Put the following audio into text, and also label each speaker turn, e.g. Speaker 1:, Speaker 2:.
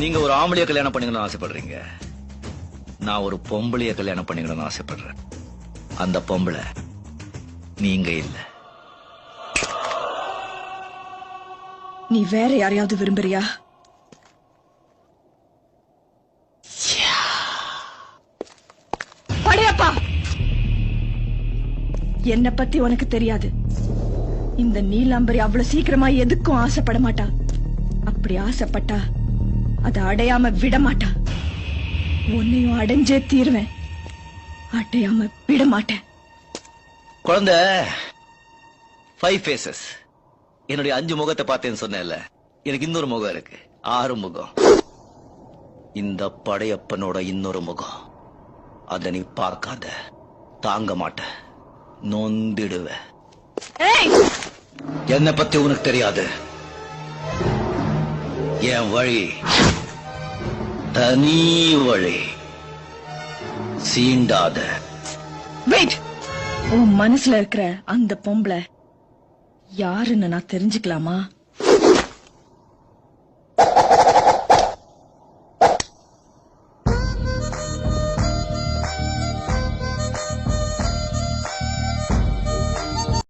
Speaker 1: நீங்க ஒரு ஆம்பளைய கல்யாணம் பண்ணிக்கணும்னு ஆசைப்படுறீங்க. நான் ஒரு பொம்பளைய கல்யாணம் பண்ணிக்கணும்னு ஆசைப்படுறேன். அந்த பொம்பளை நீங்க இல்ல.
Speaker 2: நீ வேற யாரையாவது விரும்புறியா? படையப்பா, என்ன பத்தி உனக்கு தெரியாது. இந்த நீலாம்பரி அவ்வளவு சீக்கிரமா எதுக்கும் ஆசைப்பட மாட்டா. அப்படி ஆசைப்பட்டா அதை அடையாம விட மாட்டா. உன்னையும் அடைஞ்சே தீருவேன். அடையாம விட மாட்டேன்.
Speaker 1: குழந்தை 5 faces. என்னுடைய 5 முகத்தை பார்த்தேன்னு சொன்னேன்ல, எனக்கு இன்னொரு முகம் இருக்கு. 6 முகம். இந்த படையப்பனோட இன்னொரு முகம். அத நீ பார்க்காத, தாங்க மாட்ட, நொந்திடுவ. என்னை பத்தி உனக்கு தெரியாது. என் வழி தனி வழி. சீண்டாத.
Speaker 2: வெயிட், உன் மனசுல இருக்கிற அந்த பொம்பளை யாருன்னு நான் தெரிஞ்சுக்கலாமா?